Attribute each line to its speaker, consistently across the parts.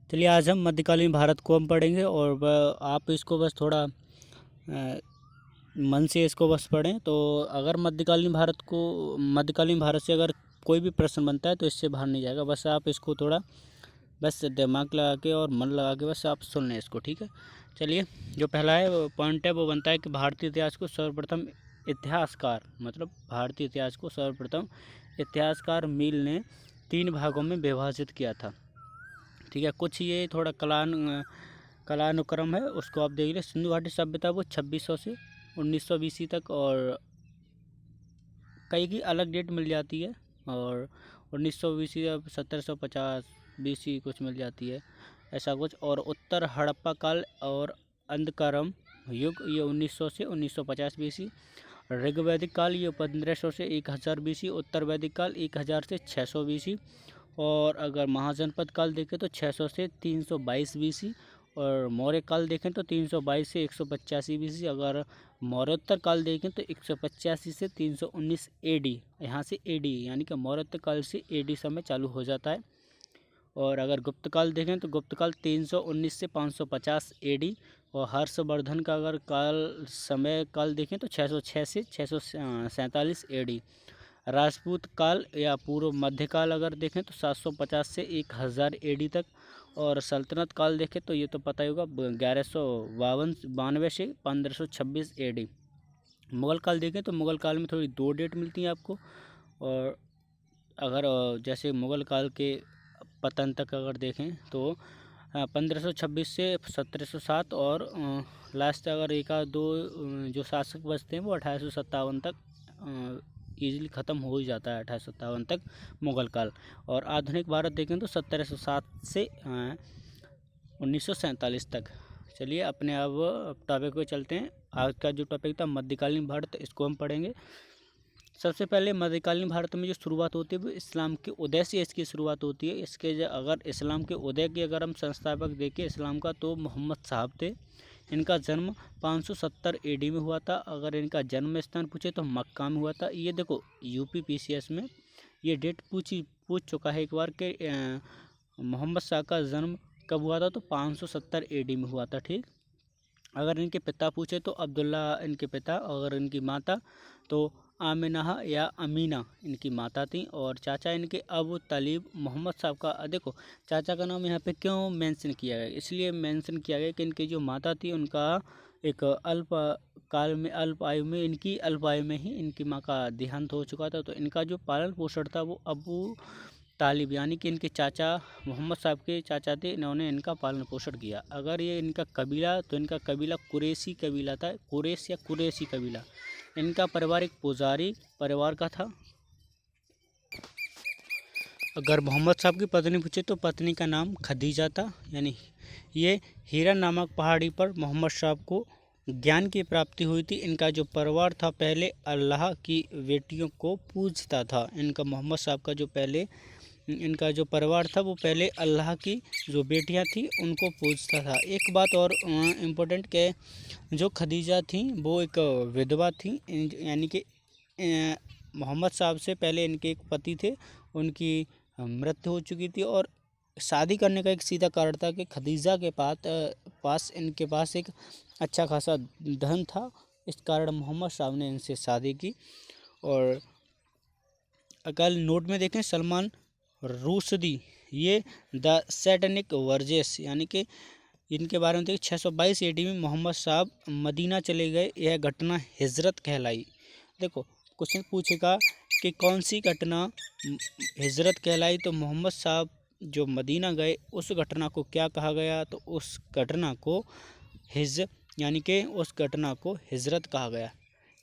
Speaker 1: चलिए आज हम मध्यकालीन भारत को हम पढ़ेंगे और आप इसको बस थोड़ा मन से इसको बस पढ़ें। तो अगर मध्यकालीन भारत से अगर कोई भी प्रश्न बनता है तो इससे बाहर नहीं जाएगा। बस आप इसको थोड़ा बस दिमाग लगा के और मन लगा के बस आप सुन लें इसको, ठीक है। चलिए, जो पहला है वो पॉइंट है, वो बनता है कि भारतीय इतिहास को सर्वप्रथम इतिहासकार मील ने 3 भागों में विभाजित किया था, ठीक है। कुछ ये थोड़ा कलानुक्रम है, उसको आप देख लें। सिंधु घाटी सभ्यता वो 2600 से 1900 BC तक, और कई की अलग डेट मिल जाती है, और 1900 BC 1750 BC कुछ मिल जाती है, ऐसा कुछ। और उत्तर हड़प्पा काल और अंधकारम युग ये 1900 से 1950 BC। ऋग्वैदिक काल ये 1500 से 1000 BC। उत्तर वैदिक काल 1000 से 600 BC। और अगर महाजनपद काल देखें तो 600 से 322 BC। और मौर्य काल देखें तो 322 से 185 BC। अगर मौर्योत्तर काल देखें तो 185 से 319 AD। यहाँ से AD यानी कि मौर्योत्तर काल से AD समय चालू हो जाता है। और अगर गुप्त काल देखें तो गुप्त काल 319 से 550 AD। और हर्षवर्धन का अगर समय काल देखें तो 606 से 647 AD। राजपूत काल या पूर्व मध्यकाल अगर देखें तो 750 से 1000 AD तक। और सल्तनत काल देखें तो ये तो पता ही होगा 1192 से 1526 AD। मुग़ल काल देखें तो मुग़ल काल में थोड़ी 2 डेट मिलती हैं आपको। और अगर जैसे मुग़ल काल के पतन तक अगर देखें तो 1526 से 1707। और लास्ट अगर एक आध दो जो शासक बचते हैं वो 1857 तक ईजिली ख़त्म हो ही जाता है, 1857 तक मुग़ल काल। और आधुनिक भारत देखें तो 1707 से 1947 तक। चलिए अपने अब टॉपिक पे चलते हैं। आज का जो टॉपिक था मध्यकालीन भारत, इसको हम पढ़ेंगे। सबसे पहले मध्यकालीन भारत में जो शुरुआत होती है वो इस्लाम के उदय से इसकी शुरुआत होती है। इसके अगर इस्लाम के उदय की अगर हम संस्थापक देखें इस्लाम का तो मोहम्मद साहब थे। इनका जन्म 570 AD में हुआ था। अगर इनका जन्म स्थान पूछे तो मक्का में हुआ था। ये देखो UP PCS में ये डेट पूछ चुका है एक बार कि मोहम्मद शाह का जन्म कब हुआ था, तो 570 AD में हुआ था, ठीक। अगर इनके पिता पूछे तो अब्दुल्ला इनके पिता, अगर इनकी माता तो आमिना या अमीना इनकी माता थी। और चाचा इनके अबू तालिब मोहम्मद साहब का, देखो चाचा का नाम यहाँ पे क्यों मेंशन किया गया, इसलिए मेंशन किया गया कि इनकी जो माता थी उनका एक अल्प आयु में ही इनकी माँ का देहांत हो चुका था। तो इनका जो पालन पोषण था वो अबू तालिब यानी कि इनके चाचा मोहम्मद साहब के चाचा थे, इन्होंने इनका पालन पोषण किया। अगर ये इनका कबीला तो इनका कबीला कुरैशी कबीला था, कुरैश या कुरैशी कबीला। इनका परिवार एक पुजारी परिवार का था। अगर मोहम्मद साहब की पत्नी पूछे तो पत्नी का नाम खदीजा था। यानी ये हीरा नामक पहाड़ी पर मोहम्मद साहब को ज्ञान की प्राप्ति हुई थी। इनका जो परिवार था पहले अल्लाह की बेटियों को पूजता था। इनका मोहम्मद साहब का जो पहले इनका जो परिवार था वो पहले अल्लाह की जो बेटियां थी उनको पूजता था। एक बात और इम्पोर्टेंट के जो खदीजा थी वो एक विधवा थी, यानी कि मोहम्मद साहब से पहले इनके एक पति थे, उनकी मृत्यु हो चुकी थी। और शादी करने का एक सीधा कारण था कि खदीजा के पास इनके पास एक अच्छा खासा धन था, इस कारण मोहम्मद साहब ने इनसे शादी की। और अगर नोट में देखें सलमान रूशदी ये द सैटनिक वर्जेस यानी कि इनके बारे में देखिए 622 AD में मोहम्मद साहब मदीना चले गए। यह घटना हिजरत कहलाई। देखो क्वेश्चन पूछेगा कि कौन सी घटना हिजरत कहलाई, तो मोहम्मद साहब जो मदीना गए उस घटना को क्या कहा गया, तो उस घटना को उस घटना को हिजरत कहा गया।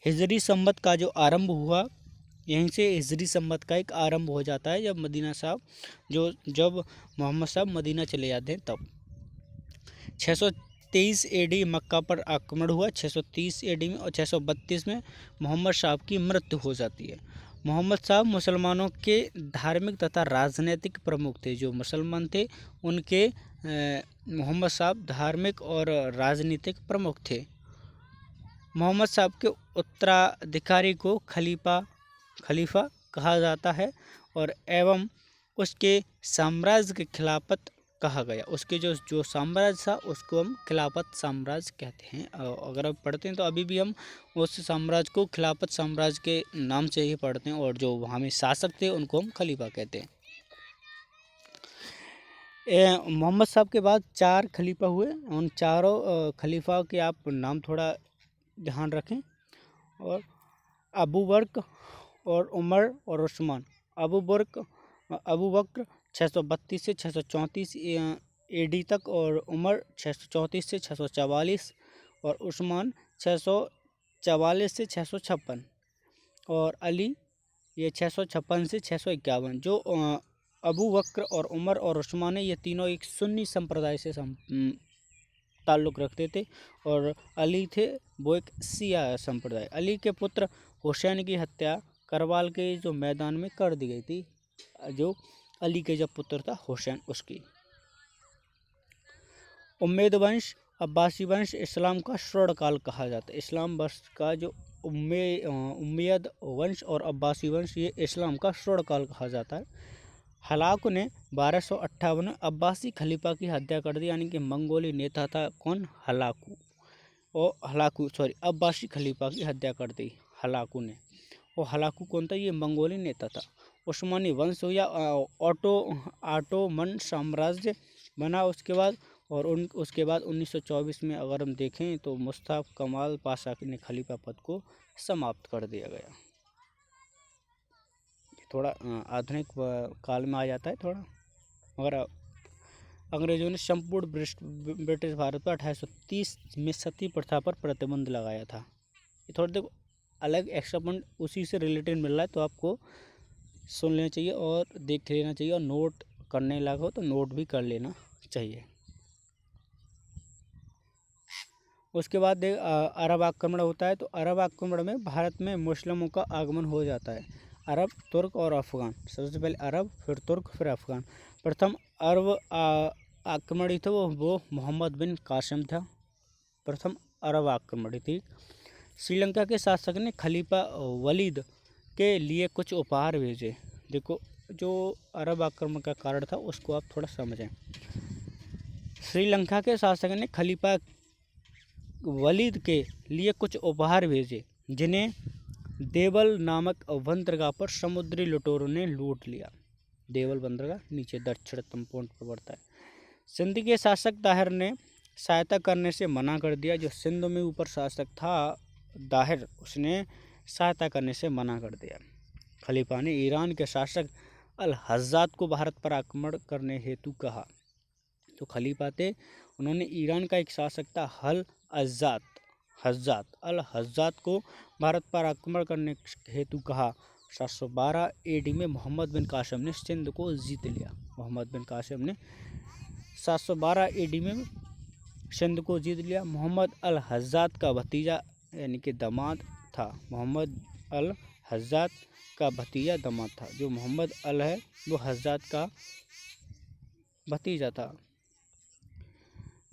Speaker 1: हिजरी संवत का जो आरंभ हुआ, यहीं से हिजरी संवत का एक आरंभ हो जाता है जब मोहम्मद साहब मदीना चले जाते हैं तब। 623 AD मक्का पर आक्रमण हुआ 630 AD में, और 632 में मोहम्मद साहब की मृत्यु हो जाती है। मोहम्मद साहब मुसलमानों के धार्मिक तथा राजनीतिक प्रमुख थे। जो मुसलमान थे उनके मोहम्मद साहब धार्मिक और राजनीतिक प्रमुख थे। मोहम्मद साहब के उत्तराधिकारी को खलीफा कहा जाता है और एवं उसके साम्राज्य के खिलाफत कहा गया। उसके जो जो साम्राज्य था उसको हम खिलाफत साम्राज्य कहते हैं। अगर आप पढ़ते हैं तो अभी भी हम उस साम्राज्य को खिलाफत साम्राज्य के नाम से ही पढ़ते हैं, और जो वहाँ में शासक थे उनको हम खलीफा कहते हैं। मोहम्मद साहब के बाद 4 खलीफा हुए। उन चारों खलीफा के आप नाम थोड़ा ध्यान रखें। और अबू बकर और उमर और उस्मान। अबू बकर 632 से 634 AD तक, और उमर 634 से 644, और उस्मान 644 से 656, और अली ये 656 से 651। जो अबू बकर और उमर और उस्मान है, ये तीनों एक सुन्नी संप्रदाय से ताल्लुक़ रखते थे, और अली थे वो एक शिया संप्रदाय। अली के पुत्र हुसैन की हत्या करबाल के जो मैदान में कर दी गई थी, जो अली के जब पुत्र था हुसैन उसकी। उम्मयद वंश, अब्बासी वंश इस्लाम का स्वर्णकाल कहा जाता है। इस्लाम वंश का जो उम्मयद वंश और अब्बासी वंश, ये इस्लाम का स्वर्णकाल कहा जाता है। हलाकू ने 1258 में अब्बासी खलीफा की हत्या कर दी, यानी कि मंगोली नेता था कौन? अब्बासी खलीफा की हत्या कर दी हलाकू ने। और हलाकू कौन था? ये मंगोली नेता था। उस्मानी वंश हो या ऑटोमन साम्राज्य बना उसके बाद, और उसके बाद 1924 में अगर हम देखें तो मुस्तफा कमाल पाशा ने खलीफा पद को समाप्त कर दिया गया। थोड़ा आधुनिक काल में आ जाता है थोड़ा। मगर अंग्रेजों ने संपूर्ण ब्रिटिश भारत पर 1830 में सती प्रथा पर प्रतिबंध लगाया था। ये थोड़ा देखो अलग एक्स्ट्रा पॉइंट उसी से रिलेटेड मिल रहा है, तो आपको सुन लेना चाहिए और देख लेना चाहिए, और नोट करने लायक हो तो नोट भी कर लेना चाहिए। उसके बाद अरब आक्रमण होता है। तो अरब आक्रमण में भारत में मुस्लिमों का आगमन हो जाता है। अरब, तुर्क और अफ़गान। सबसे पहले अरब, फिर तुर्क, फिर अफ़गान। प्रथम अरब आक्रमणी था वो मोहम्मद बिन कासिम था। प्रथम अरब आक्रमणी थी। श्रीलंका के शासक ने खलीफा वलीद के लिए कुछ उपहार भेजे। देखो जो अरब आक्रमण का कारण था उसको आप थोड़ा समझें। श्रीलंका के शासक ने खलीफा वलीद के लिए कुछ उपहार भेजे, जिन्हें देवल नामक बंदरगाह पर समुद्री लुटेरों ने लूट लिया। देवल बंदरगाह नीचे दक्षिणतम पॉइंट पर पड़ता है। सिंध के शासक दाहिर ने सहायता करने से मना कर दिया। जो सिंध में ऊपर शासक था दाहिर, उसने सहायता करने से मना कर दिया। खलीफा ने ईरान के शासक अल हज्जाज को भारत पर आक्रमण करने हेतु कहा। तो खलीफा थे, उन्होंने ईरान का एक शासक था अल हज्जाज को भारत पर आक्रमण करने हेतु कहा। 712 AD में मोहम्मद बिन कासिम ने सिंध को जीत लिया। मोहम्मद बिन कासिम ने 712 AD में सिंध को जीत लिया। मोहम्मद अल हज्जाज का भतीजा यानी कि दामाद था। मोहम्मद अल हज्जाज का भतीजा दामाद था। जो मोहम्मद अल है वो हज्जाज का भतीजा था।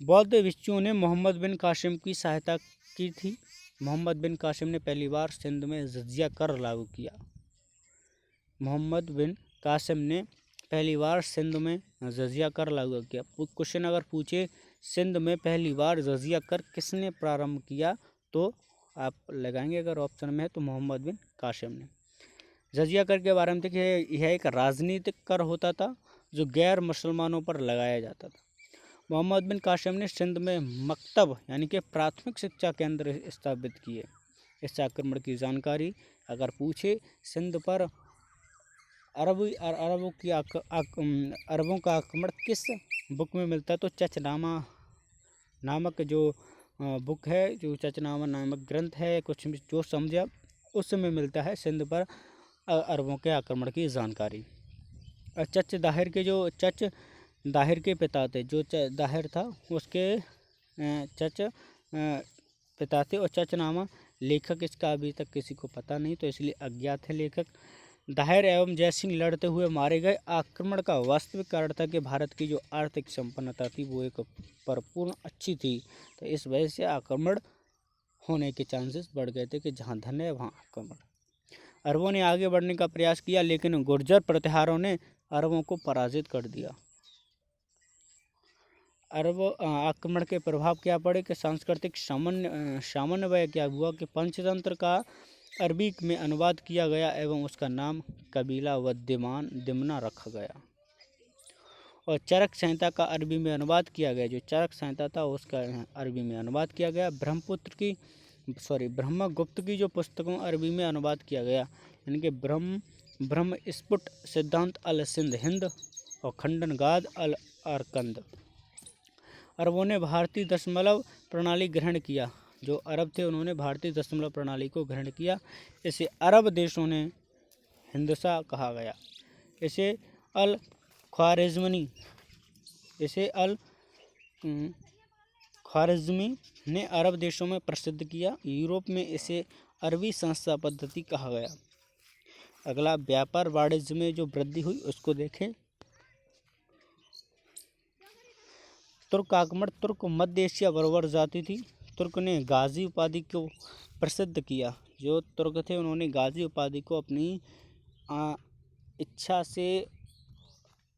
Speaker 1: बौद्ध भिक्षुओं ने मोहम्मद बिन कासिम की सहायता की थी। मोहम्मद बिन कासिम ने पहली बार सिंध में जजिया कर लागू किया। मोहम्मद बिन कासिम ने पहली बार सिंध में जजिया कर लागू किया। क्वेश्चन अगर पूछे सिंध में पहली बार जजिया कर किसने प्रारंभ किया, तो आप लगाएंगे अगर ऑप्शन में है तो मोहम्मद बिन कासिम ने। जजिया कर के बारे में देखिए, यह एक राजनीतिक कर होता था जो गैर मुसलमानों पर लगाया जाता था। मोहम्मद बिन कासिम ने सिंध में मकतब यानी कि प्राथमिक शिक्षा केंद्र स्थापित किए। इस आक्रमण की जानकारी अगर पूछे सिंध पर अरबों का आक्रमण किस बुक में मिलता है, तो चचनामा नामक जो बुक है, जो चचनामा नामक ग्रंथ है, कुछ जो समझा उसमें मिलता है सिंध पर अरबों के आक्रमण की जानकारी। चच दाहिर के पिता थे। जो दाहिर था उसके चच पिता थे, और चचनामा लेखक इसका अभी तक किसी को पता नहीं, तो इसलिए अज्ञात है लेखक। दाहिर एवं जयसिंह लड़ते हुए मारे गए। आक्रमण का वास्तविक कारण था कि भारत की जो आर्थिक संपन्नता थी वो एक परिपूर्ण अच्छी थी, तो इस वजह से आक्रमण होने के चांसेस बढ़ गए थे कि जहाँ धन है वहाँ आक्रमण। अरबों ने आगे बढ़ने का प्रयास किया, लेकिन गुर्जर प्रतिहारों ने अरबों को पराजित कर दिया। अरब आक्रमण के प्रभाव क्या पड़े कि सांस्कृतिक समन्वय क्या हुआ कि पंचतंत्र का अरबी में अनुवाद किया गया एवं उसका नाम कबीला व दिमना रखा गया। और चरक संहिता का अरबी में अनुवाद किया गया, जो चरक संहिता था उसका अरबी में अनुवाद किया गया। ब्रह्मगुप्त की जो पुस्तकों अरबी में अनुवाद किया गया, यानी कि ब्रह्म स्फुट, सिद्धांत अल सिंध हिंद और खंडन गाद अल अरकंद। अरबों ने भारतीय दशमलव प्रणाली ग्रहण किया, जो अरब थे उन्होंने भारतीय दशमलव प्रणाली को ग्रहण किया। इसे अरब देशों ने हिंदसा कहा गया। इसे अल ख्वारिज़मी ने अरब देशों में प्रसिद्ध किया। यूरोप में इसे अरबी संस्था पद्धति कहा गया। अगला, व्यापार वाणिज्य में जो वृद्धि हुई उसको देखें। तुर्क आक्रमण। तुर्क मध्य एशिया बरोबर जाती थी। तुर्क ने गाजी उपाधि को प्रसिद्ध किया। जो तुर्क थे उन्होंने गाजी उपाधि को अपनी इच्छा से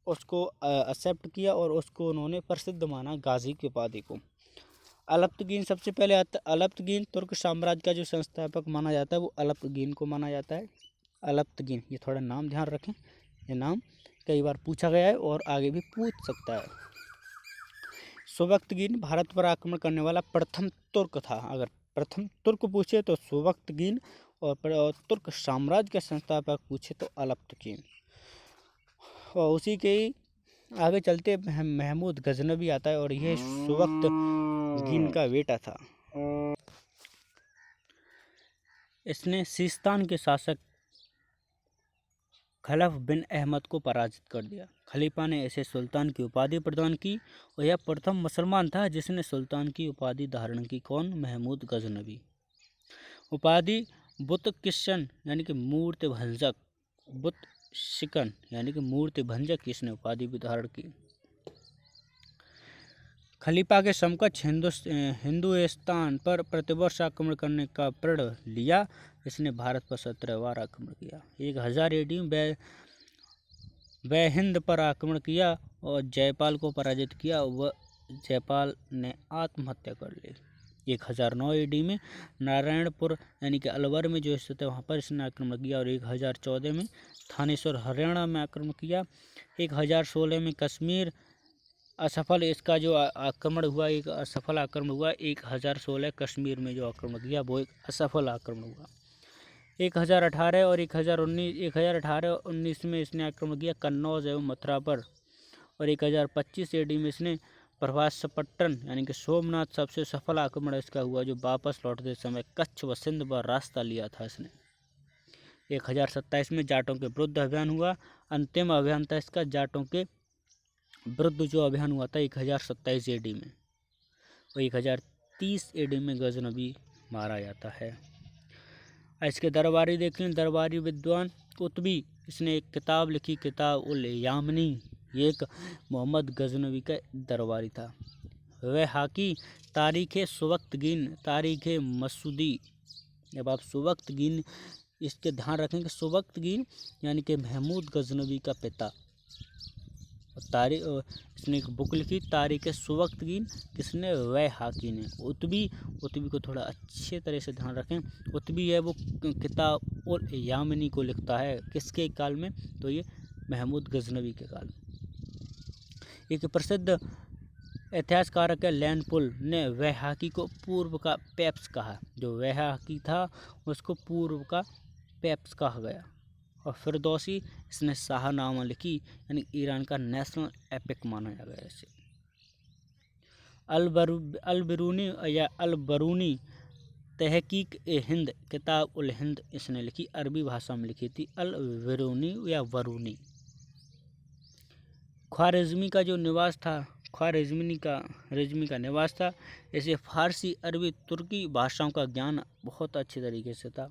Speaker 1: उसको एक्सेप्ट किया और उसको उन्होंने प्रसिद्ध माना, गाजी की उपाधि को। अलप्तगीन सबसे पहले आता है। अलप्तगीन तुर्क साम्राज्य का जो संस्थापक माना जाता है वो अलप्तगीन को माना जाता है। अलप्तगीन, ये थोड़ा नाम ध्यान रखें, ये नाम कई बार पूछा गया है और आगे भी पूछ सकता है। सुबक्तगीन भारत पर आक्रमण करने वाला प्रथम तुर्क था। अगर प्रथम तुर्क पूछे तो सुबक्तगीन और तुर्क साम्राज्य के संस्थापक पूछे तो अलप्तगीन। और उसी के आगे चलते महमूद गजनवी आता है और यह सुबक्तगीन का बेटा था। इसने सिस्तान के शासक खलफ बिन अहमद को पराजित कर दिया। खलीफा ने इसे सुल्तान की उपाधि प्रदान की और यह प्रथम मुसलमान था जिसने सुल्तान की उपाधि धारण की। कौन? महमूद गजनवी। उपाधि बुत किशन यानी कि मूर्ति भंजक, बुत शिकन यानी कि मूर्ति भंजक की इसने उपाधि भी धारण की। खलीफा के समकक्ष हिंदुस्तान पर प्रतिवर्ष आक्रमण करने का प्रण लिया। इसने भारत पर 17 बार आक्रमण किया। 1000 AD में वह हिंद पर आक्रमण किया और जयपाल को पराजित किया। वह जयपाल ने आत्महत्या कर ली। 1009 AD में नारायणपुर यानी कि अलवर में जो स्थित है वहाँ पर इसने आक्रमण किया और 1014 में थानेश्वर हरियाणा में आक्रमण किया। 1016 में कश्मीर असफल, इसका जो आक्रमण हुआ एक असफल आक्रमण हुआ। 1016 कश्मीर में जो आक्रमण किया वो एक असफल आक्रमण हुआ। 1018 और 1019 में इसने आक्रमण किया कन्नौज एवं मथुरा पर। और 1025 AD में इसने प्रभासपट्टन यानी कि सोमनाथ, सबसे सफल आक्रमण इसका हुआ जो वापस लौटते समय कच्छ व सिंध पर रास्ता लिया था इसने। 1027 में जाटों के विरुद्ध अभियान हुआ। अंतिम अभियान था इसका जाटों के विरुद्ध जो अभियान हुआ था 1027 AD में। और 1030 AD में गजनवी मारा जाता है। इसके दरबारी देखें। दरबारी विद्वान कुतुबी, इसने एक किताब लिखी, किताब उल यामनी। ये एक मोहम्मद गजनवी का दरबारी था। वह हाकी तारीख़ सुबक्तगीन, तारीख़ मसूदी। अब आप सुबक्तगीन इसके ध्यान रखें कि सुबक्तगीन यानी कि महमूद गजनवी का पिता। इसने एक बुक लिखी तारीख़ सुबक्तगीन, किसने? वह हाकी ने। उतबी को थोड़ा अच्छे तरह से ध्यान रखें। उतबी है वो किताब उल यामनी को लिखता है किसके काल में? तो ये महमूद गजनवी के काल में। एक प्रसिद्ध इतिहासकारक है लैनपुल ने वैहाकी को पूर्व का पेप्स कहा। जो वैहाकी था उसको पूर्व का पेप्स कहा गया। और फिरदौसी, इसने शाहनामा लिखी यानी ईरान का नेशनल एपिक माना गया इसे। अलबरूनी या अलबरूनी तहकीक ए हिंद, किताब उल हिंद इसने लिखी, अरबी भाषा में लिखी थी। अलबरूनी या वरूनी। ख्वारिज़मी का जो निवास था, ख्वारिज़मी का निवास था। इसे फारसी, अरबी, तुर्की भाषाओं का ज्ञान बहुत अच्छे तरीके से था।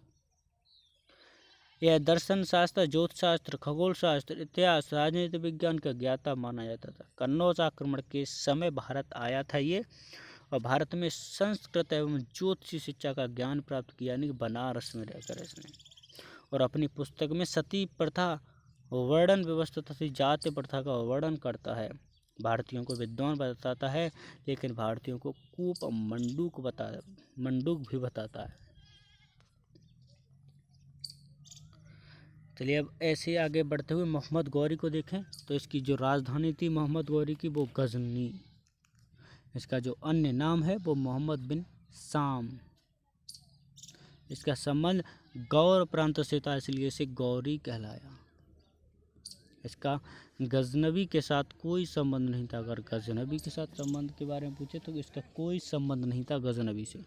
Speaker 1: यह दर्शन शास्त्र, ज्योतिष शास्त्र, खगोल शास्त्र, इतिहास, राजनीति विज्ञान का ज्ञाता माना जाता था। कन्नौज आक्रमण के समय भारत आया था ये, और भारत में संस्कृत एवं ज्योतिषी शिक्षा का ज्ञान प्राप्त किया, यानी कि बनारस में रहकर इसने। और अपनी पुस्तक में सती प्रथा वर्णन व्यवस्था तथा जाति प्रथा का वर्णन करता है। भारतीयों को विद्वान बताता है, लेकिन भारतीयों को कूप और मंडूक भी बताता है। चलिए अब ऐसे आगे बढ़ते हुए मोहम्मद गौरी को देखें तो इसकी जो राजधानी थी मोहम्मद गौरी की वो गजनी। इसका जो अन्य नाम है वो मोहम्मद बिन साम। इसका संबंध गौर प्रांत से था, इसलिए इसे गौरी कहलाया। इसका गजनबी के साथ कोई संबंध नहीं था। अगर गजनबी के साथ संबंध के बारे में पूछे तो इसका कोई संबंध नहीं था गजनबी से।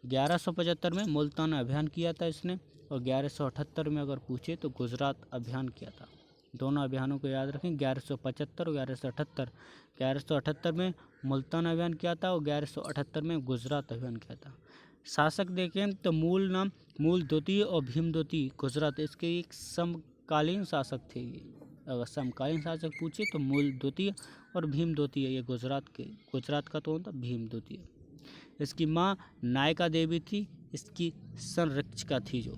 Speaker 1: 1175 में मुल्तान अभियान किया था इसने, और 1178 में अगर पूछे तो गुजरात अभियान किया था। दोनों अभियानों को याद रखें, 1175 और 1178। 1178 में मुल्तान अभियान किया था और 1178 में गुजरात अभियान किया था। शासक देखें तो मूल नाम मूल द्वितीय और भीम द्वितीय गुजरात, इसके एक समकालीन शासक थे ये। अगर समकालीन शासक पूछे तो मूल द्वितीय और भीम द्वितीय, ये गुजरात का तो होता भीम द्वितीय। इसकी माँ नायका देवी थी, इसकी संरक्षिका थी जो,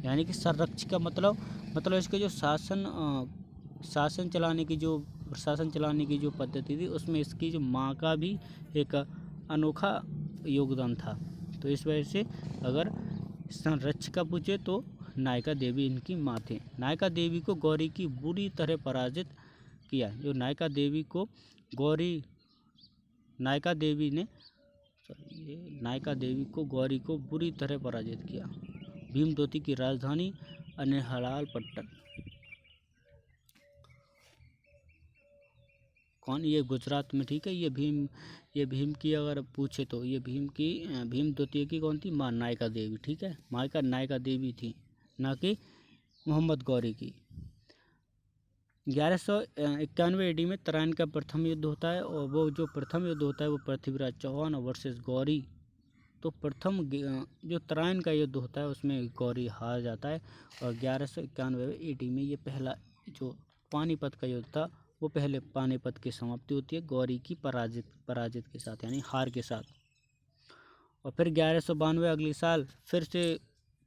Speaker 1: यानी कि संरक्षिका मतलब इसके जो शासन चलाने की जो प्रशासन चलाने की जो पद्धति थी उसमें इसकी जो माँ का भी एक अनोखा योगदान था। तो इस वजह से अगर संरक्षिका पूछे तो नायका देवी इनकी माँ थे। नायका देवी को गौरी की बुरी तरह पराजित किया। जो नायका देवी को गौरी को बुरी तरह पराजित किया। भीम द्वितीय की राजधानी अनहलालपट्टन ये गुजरात में, ठीक है। ये भीम की अगर पूछे तो ये भीम द्वितीय की कौन थी? माँ नायका देवी, ठीक है। माँ का नायका देवी थी, ना कि मोहम्मद गौरी की। 1191 AD में तराइन का प्रथम युद्ध होता है, और वो जो प्रथम युद्ध होता है वो पृथ्वीराज चौहान वर्सेस गौरी। तो प्रथम जो तराइन का युद्ध होता है उसमें गौरी हार जाता है, और 1191 AD में ये पहला जो पानीपत का युद्ध था वो पहले पानीपत की समाप्ति होती है गौरी की पराजित के साथ, यानी हार के साथ। और फिर 1192 अगले साल फिर से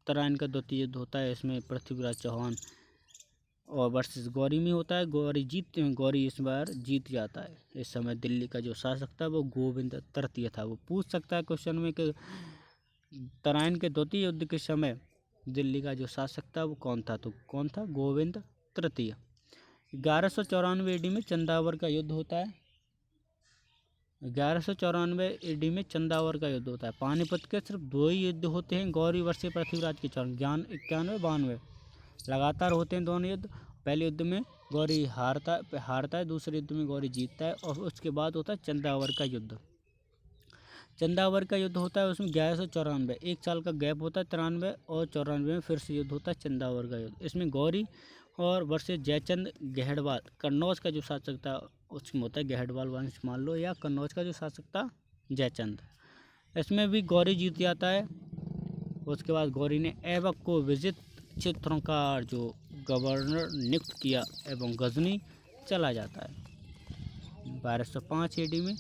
Speaker 1: तराइन का द्वितीय युद्ध होता है। इसमें पृथ्वीराज चौहान और वर्सेस गौरी में होता है। गौरी इस बार जीत जाता है। इस समय दिल्ली का जो शासक था वो गोविंद तृतीय था। वो पूछ सकता है क्वेश्चन में कि तराइन के द्वितीय युद्ध के समय दिल्ली का जो शासक था वो कौन था? तो कौन था? गोविंद तृतीय। 1194 AD में चंदावर का युद्ध होता है। 1194 AD में चंदावर का युद्ध होता है। पानीपत के सिर्फ 2 ही युद्ध होते हैं, गौरी वर्सेस पृथ्वीराज के चौहान। 91-92 लगातार होते हैं दोनों युद्ध। पहले युद्ध में गौरी हारता है, दूसरे युद्ध में गौरी जीतता है, और उसके बाद होता है चंदावर का युद्ध। चंदावर का युद्ध होता है उसमें 1194, 1 साल का गैप होता है। 93 और 94 में फिर से युद्ध होता है चंदावर का युद्ध। इसमें गौरी और वर्सेस जयचंद गहड़वाल, कन्नौज का जो शासक था उसमें होता है गहड़वाल वंश मान लो, या कन्नौज का जो शासक था जयचंद। इसमें भी गौरी जीत जाता है। उसके बाद गौरी ने ऐबक को विजित क्षेत्रों का जो गवर्नर नियुक्त किया एवं गजनी चला जाता है। 1205 AD में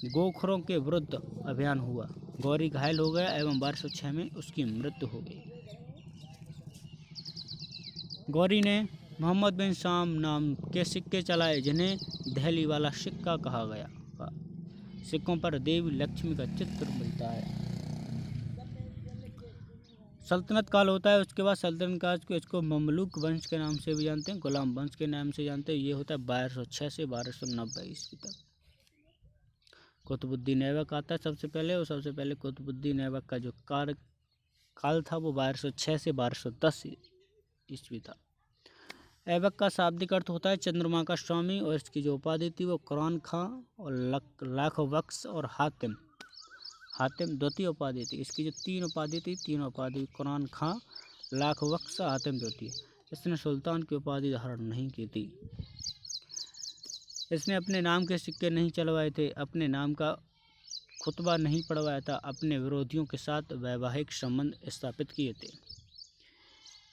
Speaker 1: गोखरों के विरुद्ध अभियान हुआ। गौरी घायल हो गया एवं 1206 में उसकी मृत्यु हो गई। गौरी ने मोहम्मद बिन साम नाम के सिक्के चलाए, जिन्हें दहली वाला सिक्का कहा गया। सिक्कों पर देवी लक्ष्मी का चित्र मिलता है। सल्तनत काल होता है। उसके बाद सल्तनत काल को इसको ममलूक वंश के नाम से भी जानते हैं, गुलाम वंश के नाम से जानते हैं। ये होता है 1206 से 1290 ईस्वी तक। कुतुबुद्दीन ऐबक आता है सबसे पहले, और सबसे पहले कुतुबुद्दीन ऐबक का जो काल था वो 1206 से 1210 ईस्वी था। ऐबक का शाब्दिक अर्थ होता है चंद्रमा का स्वामी, और इसकी जो उपाधि थी वो कुरान खां और लाख बख्श और हातिम द्वितीय उपाधि थी। इसकी जो 3 उपाधि थी, 3 उपाधि कुरान खां, लाख बख्श, हातिम द्वितीय। इसने सुल्तान की उपाधि धारण नहीं की थी। इसने अपने नाम के सिक्के नहीं चलवाए थे, अपने नाम का खुतबा नहीं पढ़वाया था, अपने विरोधियों के साथ वैवाहिक संबंध स्थापित किए थे।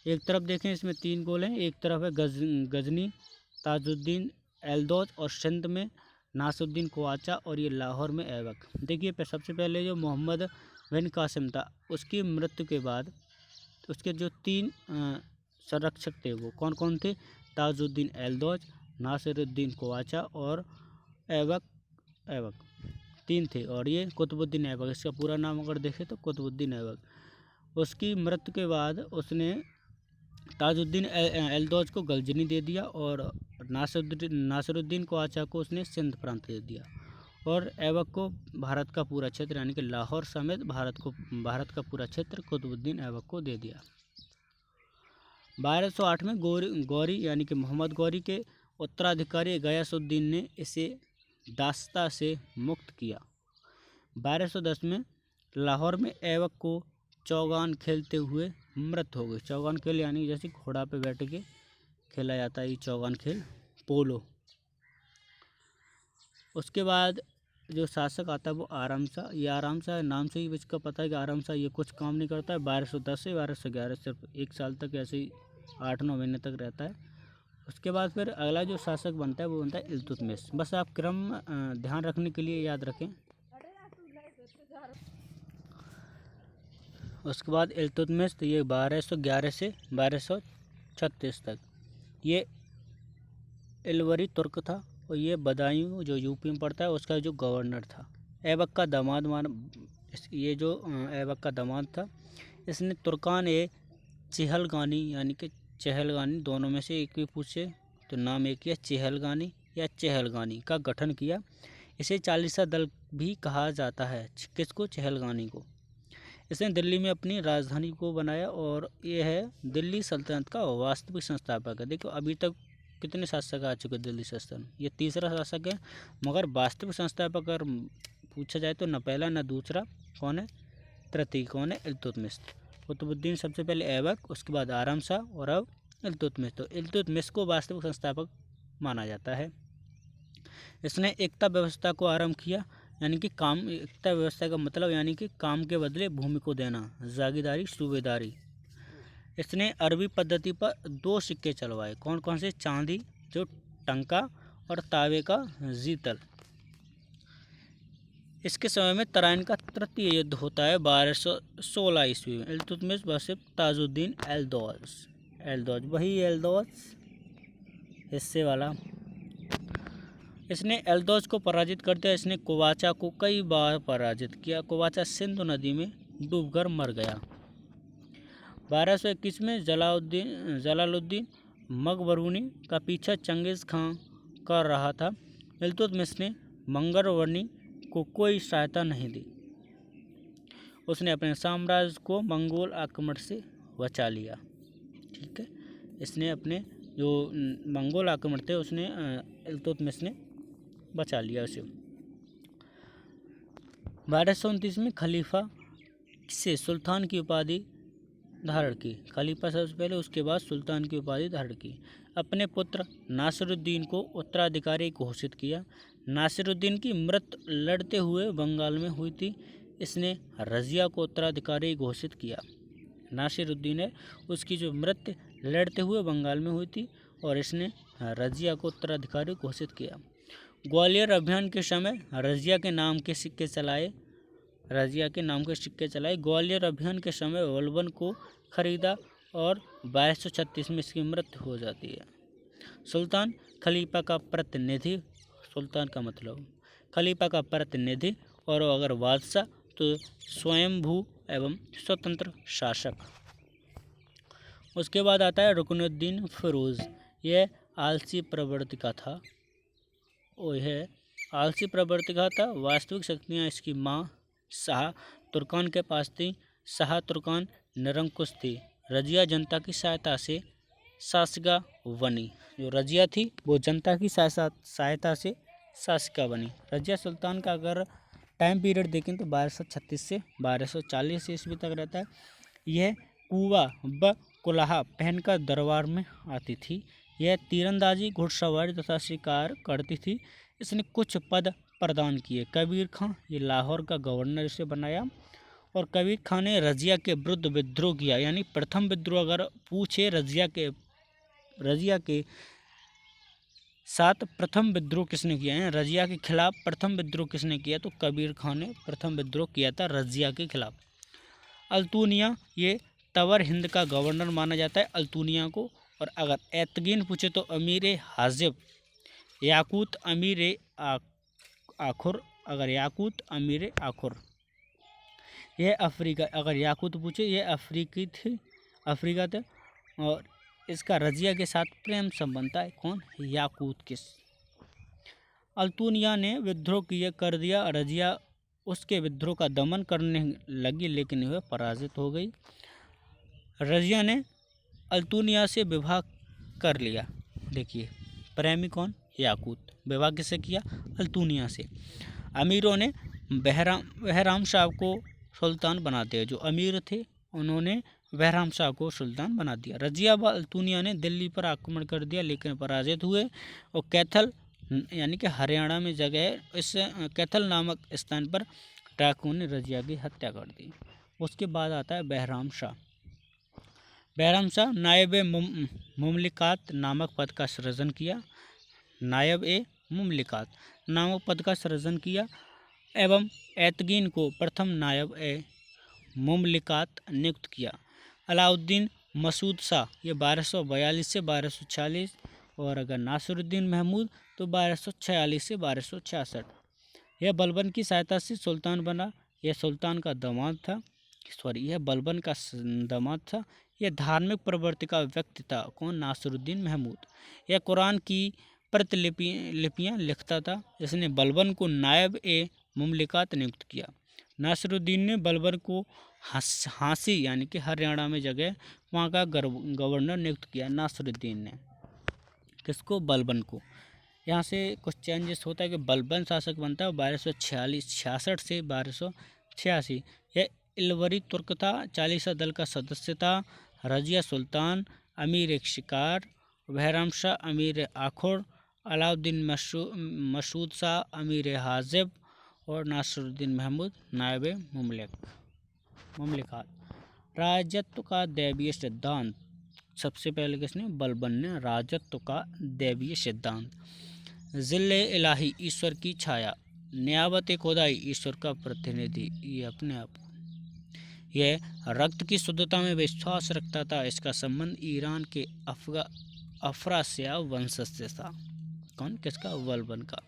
Speaker 1: एक तरफ देखें इसमें 3 गोल हैं। एक तरफ है गजनी, ताजुद्दीन एलदौज, और सिंध में नासुद्दीन ख्वाजा, और ये लाहौर में ऐबक। देखिए सबसे पहले जो मोहम्मद बिन कासिम था उसकी मृत्यु के बाद उसके जो 3 संरक्षक थे वो कौन कौन थे? ताजुद्दीन एलदौज, नासिरुद्दीन कोवाचा और ऐबक ऐबक 3 थे, और ये कुतुबुद्दीन ऐबक, इसका पूरा नाम अगर देखें तो कुतुबुद्दीन ऐबक। उसकी मृत्यु के बाद उसने ताजुद्दीन एलदौज को गजनी दे दिया और नासिरुद्दीन कोवाचा को उसने सिंध प्रांत दे दिया, और ऐबक को भारत का पूरा क्षेत्र यानी कि लाहौर समेत भारत का पूरा क्षेत्र कुतुबुद्दीन ऐबक को दे दिया। 1208 में गौरी यानी कि मोहम्मद गौरी के उत्तराधिकारी गयासुद्दीन ने इसे दास्ता से मुक्त किया। 1210 में लाहौर में ऐबक को चौगान खेलते हुए मृत्यु हो गई। चौगान खेल यानी जैसे घोड़ा पे बैठ के खेला जाता है, ये चौगान खेल, पोलो। उसके बाद जो शासक आता है वो आराम शाह। ये आराम शाह नाम से ही इसका पता है कि आराम शाह ये कुछ काम नहीं करता है। 1210 से 1211 सिर्फ 1 साल तक ऐसे ही 8-9 महीने तक रहता है। उसके बाद फिर अगला जो शासक बनता है वो बनता है इल्तुतमिश। बस आप क्रम ध्यान रखने के लिए याद रखें। उसके बाद इल्तुतमिश, तो ये 1211 से 1236 तक ये इलवरी तुर्क था, और ये बदायूं जो यूपी में पड़ता है उसका जो गवर्नर था। ऐबक का दामाद ये जो ऐबक का दामाद था, इसने तुर्कान ए चहलगानी यानी कि चहलगानी दोनों में से एक भी पूछे तो नाम एक ही है, चहलगानी या चहलगानी का गठन किया। इसे चालीसा दल भी कहा जाता है। किसको? चहलगानी को। इसने दिल्ली में अपनी राजधानी को बनाया, और ये है दिल्ली सल्तनत का वास्तविक संस्थापक है। देखो अभी तक कितने शासक आ चुके दिल्ली सल्तनत, ये तीसरा शासक है, मगर वास्तविक संस्थापक अगर पूछा जाए तो न पहला न दूसरा, कौन है? तृतीय कौन है? इल्तुतमिश। कुतुबुद्दीन सबसे पहले ऐबक, उसके बाद आराम शाह, और अब इल्तुतमिश। तो इल्तुतमिश को वास्तविक संस्थापक माना जाता है। इसने एकता व्यवस्था को आरंभ किया, यानी कि काम, एकता व्यवस्था का मतलब यानी कि काम के बदले भूमि को देना, जागीरदारी, सूबेदारी। इसने अरबी पद्धति पर 2 सिक्के चलवाए। कौन कौन से? चांदी जो टंका और तावे का जीतल। इसके समय में तराइन का तृतीय युद्ध होता है 1216 ईस्वी में। इल्तुतमिश वर्सेस ताजुद्दीन एलदौज, वही एलदौज हिस्से वाला। इसने एलदौज को पराजित कर दिया। इसने कोवाचा को कई बार पराजित किया। कोवाचा सिंधु नदी में डूबकर मर गया। 1221 में जलालुद्दीन मकबरूनी का पीछा चंगेज़ खां कर रहा था। इल्तुतमिश ने मंगरवनी को कोई सहायता नहीं दी। उसने अपने साम्राज्य को मंगोल आक्रमण से बचा लिया। ठीक है, इसने अपने जो मंगोल आक्रमण थे उसने इल्तुतमिश ने बचा लिया उसे। 1229 में खलीफा से सुल्तान की उपाधि धारण की। खलीफा सबसे पहले, उसके बाद सुल्तान की उपाधि धारण की। अपने पुत्र नासिरुद्दीन को उत्तराधिकारी घोषित किया। नासिरुद्दीन की मृत्यु लड़ते हुए बंगाल में हुई थी। इसने रजिया को उत्तराधिकारी घोषित किया। नासिरुद्दीन है, उसकी जो मृत्यु लड़ते हुए बंगाल में हुई थी, और इसने रजिया को उत्तराधिकारी घोषित किया। ग्वालियर अभियान के समय रजिया के नाम के सिक्के चलाए। ग्वालियर अभियान के समय वल्लभन को खरीदा, और 1236 में इसकी मृत्यु हो जाती है। सुल्तान खलीफा का प्रतिनिधि, सुल्तान का मतलब खलीफा का प्रतिनिधि, और अगर बादशाह तो स्वयंभू एवं स्वतंत्र शासक। उसके बाद आता है रुकनुद्दीन फिरोज। यह आलसी प्रवृत्ति का था। वास्तविक शक्तियाँ इसकी माँ शाह तुर्कान के पास थी। शाह तुर्कान निरंकुश थी। रजिया जनता की सहायता से शासिका बनी। जो रजिया थी वो जनता की सहायता से शासिका बनी। रजिया सुल्तान का अगर टाइम पीरियड देखें तो 1236 से 1240 ईस्वी तक रहता है। यह कुआ व कुलाहा पहनकर दरबार में आती थी। यह तीरंदाजी, घुड़सवारी तथा शिकार करती थी। इसने कुछ पद प्रदान किए। कबीर खां, ये लाहौर का गवर्नर इसे बनाया, और कबीर खां ने रजिया के विरुद्ध विद्रोह किया। यानी प्रथम विद्रोह अगर पूछे रजिया के साथ प्रथम विद्रोह किसने किया है, रजिया के खिलाफ प्रथम विद्रोह किसने किया, तो कबीर खां ने प्रथम विद्रोह किया था रजिया के खिलाफ। अल्तुनिया, ये तवर हिंद का गवर्नर माना जाता है अल्तुनिया को। और अगर एतगीन पूछे तो अमीर हाजिब याकूत अमीर आखुर, अगर याकूत अमीर आखुर, यह अफ्रीका, अगर याकूत पूछे यह अफ्रीका थे और इसका रजिया के साथ प्रेम संबंध था। कौन? याकूत के। अल्तुनिया ने विद्रोह कर दिया, रजिया उसके विद्रोह का दमन करने लगी लेकिन वह पराजित हो गई। रजिया ने अल्तुनिया से विवाह कर लिया। देखिए प्रेमी कौन? याकूत। विवाह किससे किया? अल्तुनिया से। अमीरों ने बहराम शाह को सुल्तान बना दिया, जो अमीर थे उन्होंने बहराम शाह को सुल्तान बना दिया। रजिया व अल्तुनिया ने दिल्ली पर आक्रमण कर दिया लेकिन पराजित हुए और कैथल यानी कि हरियाणा में जगह इस कैथल नामक स्थान पर डाकुओं ने रजिया की हत्या कर दी। उसके बाद आता है बहराम शाह। बहराम शाह नायब मुमलिकात नामक पद का सृजन किया। नायब ए मुमलिकात नामक पद का सृजन किया एवं ऐतगीन को प्रथम नायब ए मुमलिकात नियुक्त किया। अलाउद्दीन मसूद शाह ये 1242 से 1246 और अगर नासिरुद्दीन महमूद तो 1246 से 1266। यह बलबन की सहायता से सुल्तान बना। यह सुल्तान का दामाद था, यह बलबन का दामाद था। यह धार्मिक प्रवृत्ति का व्यक्ति था। कौन? नासिरुद्दीन महमूद। यह कुरान की प्रतिलिपियाँ लिखता था। इसने बलबन को नायब ए मुमलिकात नियुक्त किया। नासिरुद्दीन ने बलबन को हांसी यानी कि हरियाणा में जगह वहाँ का गवर्नर नियुक्त किया। नासिरुद्दीन ने किसको? बलबन को। यहाँ से कुछ चेंजेस होता है कि बलबन शासक बनता है 1266 से 1286। यह इलवरी तुर्क था, 40 दल का सदस्य था। रजिया सुल्तान, अमीर एक शिकार, बहराम शाह अमीर आखुर, अलाउद्दीन मसूद शाह अमीर हाजिब और नासिरुद्दीन महमूद नायब मुमलिकात। राजत्व का दैवीय सिद्धांत। सबसे पहले किसने? बलबन ने राजत्व का दैवीय सिद्धांत। जिल्ले इलाही ईश्वर की छाया, नियाबत खुदाई ईश्वर का प्रतिनिधि। ये अपने आप यह रक्त की शुद्धता में विश्वास रखता था। इसका संबंध ईरान के अफरासियाब वंशज से था। कौन? किसका? बलबन का।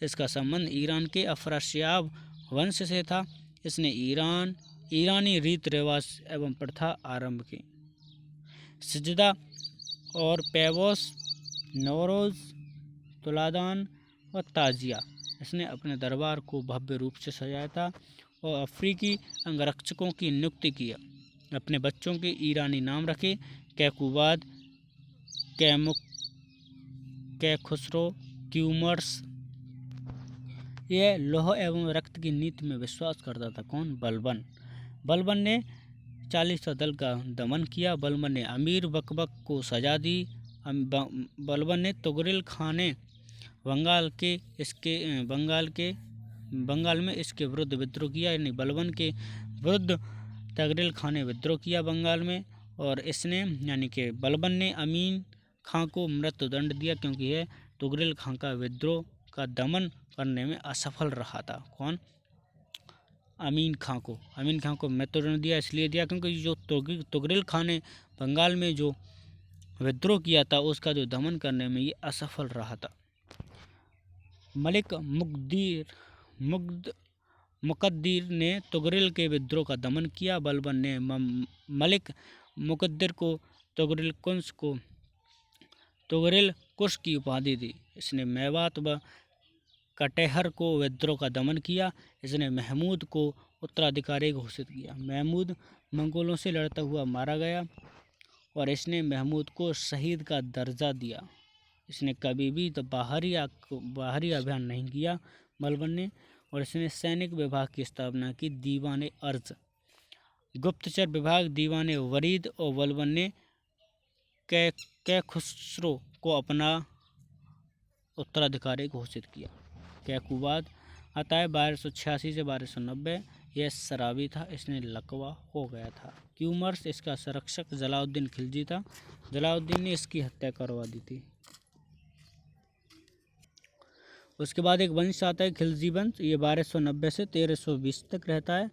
Speaker 1: इसका संबंध ईरान के अफरासियाब वंश से था। इसने ईरानी रीत रिवाज एवं प्रथा आरंभ की। सजदा और पैबोस, नौरोज, तुलादान और ताजिया, इसने अपने दरबार को भव्य रूप से सजाया था और अफ्रीकी अंगरक्षकों की नियुक्ति की। अपने बच्चों के ईरानी नाम रखे, कैकुबाद, कैखुसरो, क्यूमर्स। यह लौह एवं रक्त की नीति में विश्वास करता था। कौन? बलबन। बलबन ने 40 दल का दमन किया। बलबन ने अमीर बकबक को सजा दी। बलबन ने तुगरिल खाने बंगाल में इसके विरुद्ध विद्रोह किया। यानी बलबन के विरुद्ध तुगरिल खान ने विद्रोह किया बंगाल में और इसने यानी कि बलबन ने अमीन खां को मृत्युदंड दिया क्योंकि यह तुगरिल खां का विद्रोह का दमन करने में असफल रहा था। कौन? अमीन खां को मृत्युदंड दिया इसलिए दिया क्योंकि जो तुगरिल खान ने बंगाल में जो विद्रोह किया था उसका जो दमन करने में ये असफल रहा था। मलिक मुकद्दिर ने तुगरिल के विद्रोह का दमन किया। बलबन ने मलिक मुकद्दिर को तुगरिल कुश की उपाधि दी। इसने मेवात व कटेहर को विद्रोह का दमन किया। इसने महमूद को उत्तराधिकारी घोषित किया। महमूद मंगोलों से लड़ता हुआ मारा गया और इसने महमूद को शहीद का दर्जा दिया। इसने कभी भी तो बाहरी अभियान नहीं किया बलबन ने और इसने सैनिक विभाग की स्थापना की। दीवाने अर्ज, गुप्तचर विभाग दीवाने वरीद और बलबन ने कैखुसरो को अपना उत्तराधिकारी घोषित किया। कैकुबाद आता है 1286 से 1290। यह शराबी था, इसने लकवा हो गया था। क्यूमर्स इसका संरक्षक जलाउद्दीन खिलजी था। जलाउद्दीन ने इसकी हत्या करवा दी थी। उसके बाद एक वंश आता है खिलजी वंश। ये 1290 से 1320 तक रहता है।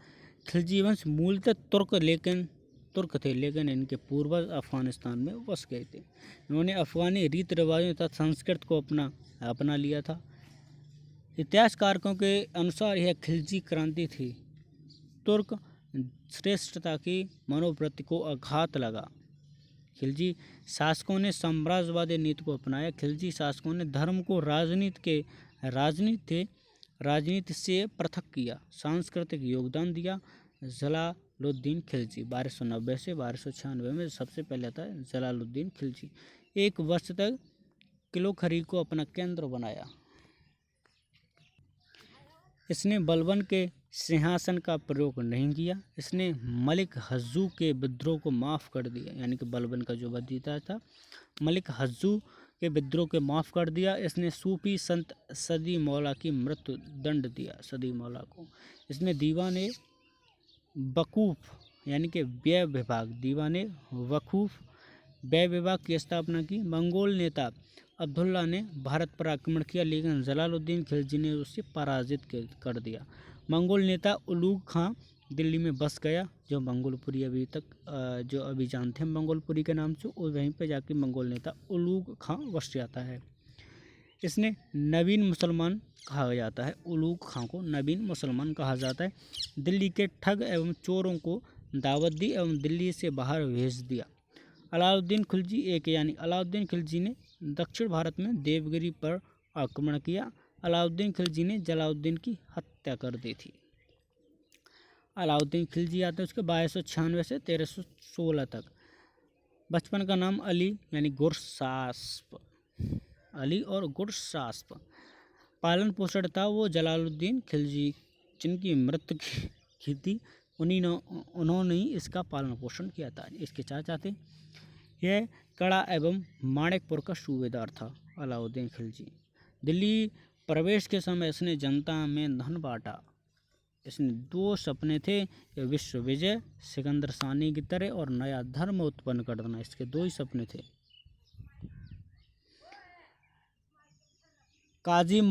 Speaker 1: खिलजी वंश मूलतः तुर्क लेकिन तुर्क थे, लेकिन इनके पूर्वज अफगानिस्तान में बस गए थे। इन्होंने अफगानी रीति रिवाजों तथा संस्कृत को अपना लिया था। इतिहासकारों के अनुसार यह खिलजी क्रांति थी। तुर्क श्रेष्ठता की मनोवृत्ति को आघात लगा। खिलजी शासकों ने साम्राज्यवादी नीति को अपनाया। खिलजी शासकों ने धर्म को राजनीति से पृथक किया, सांस्कृतिक योगदान दिया। जलालुद्दीन खिलजी 1290 से 1296 में सबसे पहले आता है जलालुद्दीन खिलजी। 1 वर्ष तक किलोखरी को अपना केंद्र बनाया। इसने बलबन के सिंहासन का प्रयोग नहीं किया। इसने मलिक हज्जू के विद्रोह को माफ़ कर दिया, यानी कि बलबन का जो वजीर था मलिक हज्जू के विद्रोह को माफ़ कर दिया। इसने सूफी संत सदी मौला की मृत्यु दंड दिया, सदी मौला को। इसने दीवाने वकूफ़ यानी कि व्यय विभाग, दीवाने वकूफ़ व्यय विभाग की स्थापना की। मंगोल नेता अब्दुल्ला ने भारत पर आक्रमण किया, लेकिन जलालुद्दीन खिलजी ने उसे पराजित कर दिया। मंगोल नेता उलूग खां दिल्ली में बस गया, जो मंगोलपुरी अभी जानते हैं मंगोलपुरी के नाम से, और वहीं पर जाके मंगोल नेता उलूग खां बस जाता है। इसने नवीन मुसलमान कहा जाता है, उलूग खां को नवीन मुसलमान कहा जाता है। दिल्ली के ठग एवं चोरों को दावत दी एवं दिल्ली से बाहर भेज दिया। अलाउद्दीन खिलजी ने दक्षिण भारत में देवगिरी पर आक्रमण किया। अलाउद्दीन खिलजी ने जलालुद्दीन की हत्या कर दी थी। अलाउद्दीन खिलजी आते हैं उसके 1296 से 1316 तक। बचपन का नाम अली यानी गुरसास्प, अली और गुरसास्प। पालन पोषण था वो जलालुद्दीन खिलजी जिनकी मृत्यु की थी, उन्होंने ही इसका पालन पोषण किया था। इसके चाचा थे। यह कड़ा एवं माणिकपुर का सूबेदार था अलाउद्दीन खिलजी। दिल्ली प्रवेश के समय इसने जनता में धन बांटा। इसने 2 सपने थे, विश्व विजय सिकंदर सानी की तरह और नया धर्म उत्पन्न कर देना। इसके 2 ही सपने थे। काजी